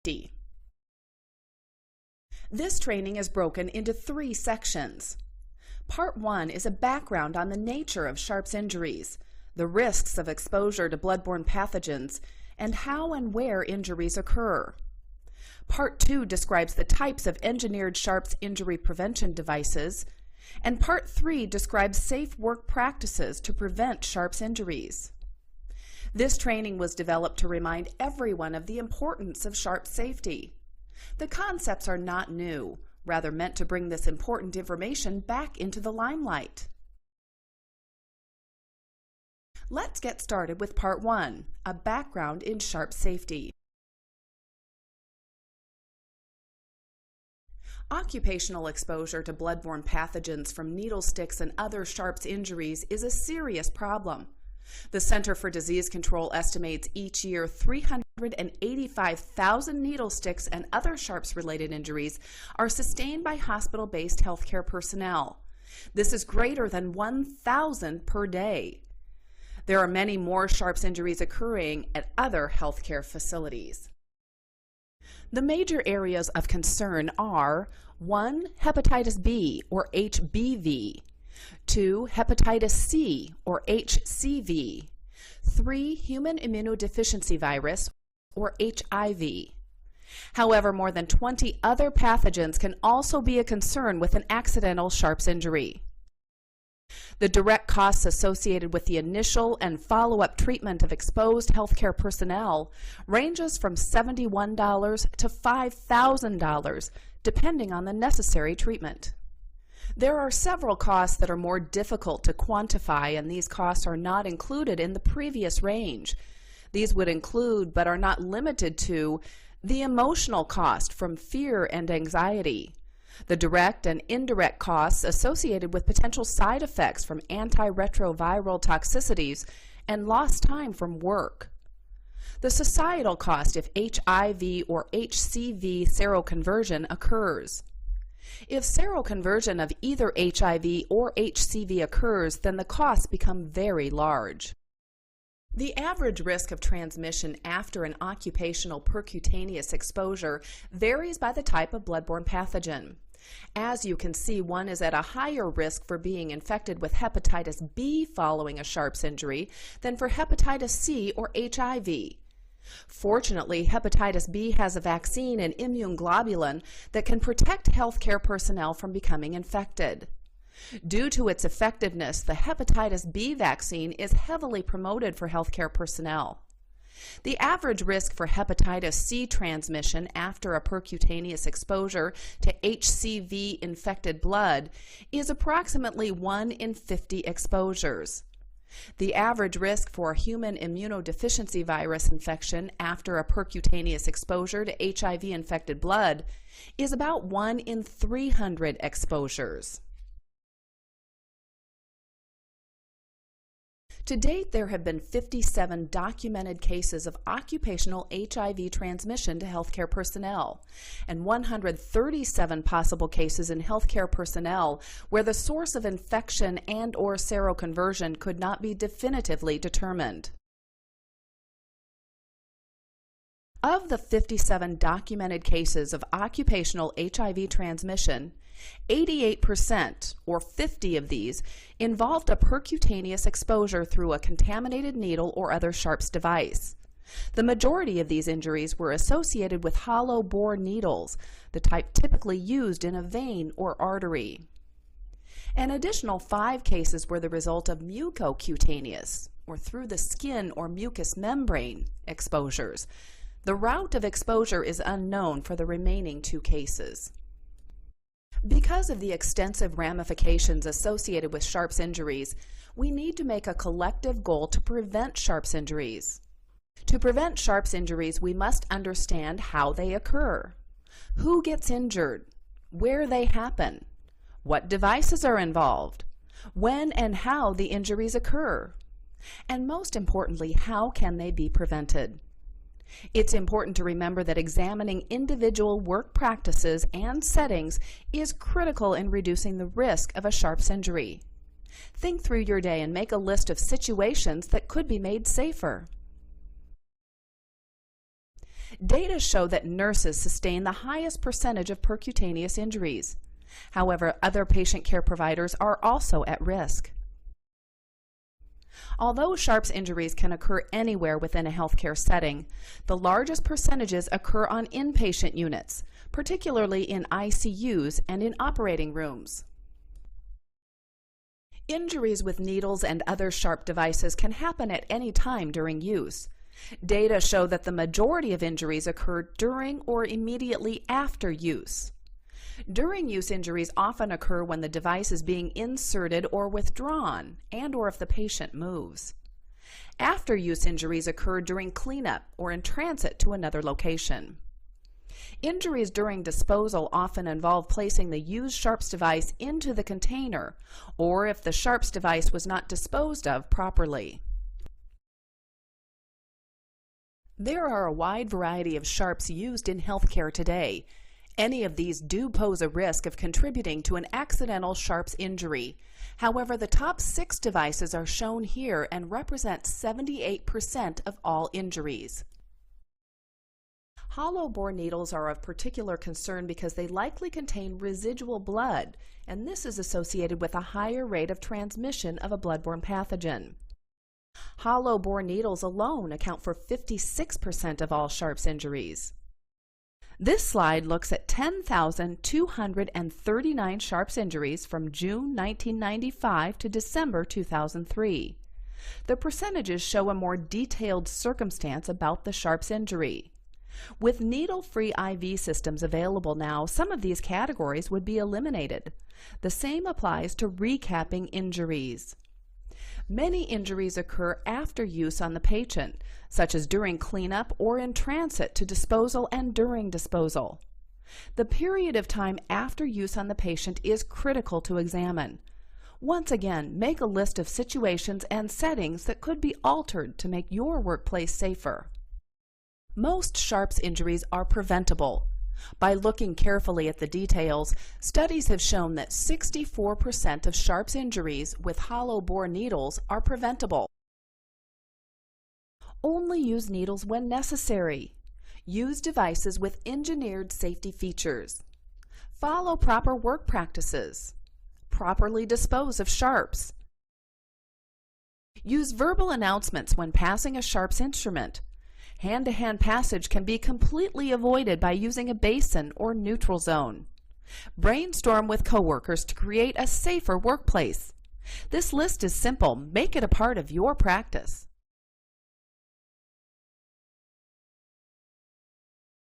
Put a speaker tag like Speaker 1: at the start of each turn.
Speaker 1: safety. This training is broken into 3 sections. Part 1 is a background on the nature of Sharps injuries, the risks of exposure to bloodborne pathogens, and how and where injuries occur. Part 2 describes the types of engineered Sharps injury prevention devices, and Part 3 describes safe work practices to prevent Sharps injuries. This training was developed to remind everyone of the importance of Sharps safety. The concepts are not new, rather meant to bring this important information back into the limelight. Let's get started with Part 1, a background in Sharps safety. Occupational exposure to bloodborne pathogens from needle sticks and other Sharps injuries is a serious problem. The Center for Disease Control estimates each year 385,000 needle sticks and other Sharps-related injuries are sustained by hospital-based healthcare personnel. This is greater than 1,000 per day. There are many more Sharps injuries occurring at other healthcare facilities. The major areas of concern are 1. Hepatitis B, or HBV, 2. Hepatitis C, or HCV, 3. Human immunodeficiency virus, or HIV. However, more than 20 other pathogens can also be a concern with an accidental Sharps injury. The direct costs associated with the initial and follow-up treatment of exposed healthcare personnel ranges from $71 to $5,000, depending on the necessary treatment. There are several costs that are more difficult to quantify, and these costs are not included in the previous range. These would include, but are not limited to, the emotional cost from fear and anxiety, the direct and indirect costs associated with potential side effects from antiretroviral toxicities, and lost time from work, the societal cost if HIV or HCV seroconversion occurs. If seroconversion of either HIV or HCV occurs, then the costs become very large. The average risk of transmission after an occupational percutaneous exposure varies by the type of bloodborne pathogen. As you can see, one is at a higher risk for being infected with hepatitis B following a Sharps injury than for hepatitis C or HIV. Fortunately, hepatitis B has a vaccine and immune globulin that can protect healthcare personnel from becoming infected. Due to its effectiveness, the hepatitis B vaccine is heavily promoted for healthcare personnel. The average risk for hepatitis C transmission after a percutaneous exposure to HCV-infected blood is approximately 1 in 50 exposures. The average risk for human immunodeficiency virus infection after a percutaneous exposure to HIV-infected blood is about 1 in 300 exposures. To date, there have been 57 documented cases of occupational HIV transmission to healthcare personnel, and 137 possible cases in healthcare personnel where the source of infection and/or seroconversion could not be definitively determined. Of the 57 documented cases of occupational HIV transmission, 88%, or 50 of these, involved a percutaneous exposure through a contaminated needle or other Sharps device. The majority of these injuries were associated with hollow bore needles, the type typically used in a vein or artery. An additional 5 cases were the result of mucocutaneous, or through the skin or mucous membrane, exposures. The route of exposure is unknown for the remaining 2 cases. Because of the extensive ramifications associated with Sharps injuries, we need to make a collective goal to prevent Sharps injuries. To prevent Sharps injuries, we must understand how they occur, who gets injured, where they happen, what devices are involved, when and how the injuries occur, and most importantly, how can they be prevented. It's important to remember that examining individual work practices and settings is critical in reducing the risk of a Sharps injury. Think through your day and make a list of situations that could be made safer. Data show that nurses sustain the highest percentage of percutaneous injuries. However, other patient care providers are also at risk. Although sharps injuries can occur anywhere within a healthcare setting, the largest percentages occur on inpatient units, particularly in ICUs and in operating rooms. Injuries with needles and other sharp devices can happen at any time during use. Data show that the majority of injuries occur during or immediately after use. During use injuries often occur when the device is being inserted or withdrawn, and/or if the patient moves. After use injuries occur during cleanup or in transit to another location. Injuries during disposal often involve placing the used sharps device into the container, or if the sharps device was not disposed of properly. There are a wide variety of sharps used in healthcare today. Any of these do pose a risk of contributing to an accidental sharps injury. However, the top 6 devices are shown here and represent 78% of all injuries. Hollow bore needles are of particular concern because they likely contain residual blood, and this is associated with a higher rate of transmission of a bloodborne pathogen. Hollow bore needles alone account for 56% of all sharps injuries. This slide looks at 10,239 sharps injuries from June 1995 to December 2003. The percentages show a more detailed circumstance about the sharps injury. With needle-free IV systems available now, some of these categories would be eliminated. The same applies to recapping injuries. Many injuries occur after use on the patient, such as during cleanup or in transit to disposal and during disposal. The period of time after use on the patient is critical to examine. Once again, make a list of situations and settings that could be altered to make your workplace safer. Most sharps injuries are preventable. By looking carefully at the details, studies have shown that 64% of sharps injuries with hollow bore needles are preventable. Only use needles when necessary. Use devices with engineered safety features. Follow proper work practices. Properly dispose of sharps. Use verbal announcements when passing a sharps instrument. Hand-to-hand passage can be completely avoided by using a basin or neutral zone. Brainstorm with coworkers to create a safer workplace. This list is simple. Make it a part of your practice.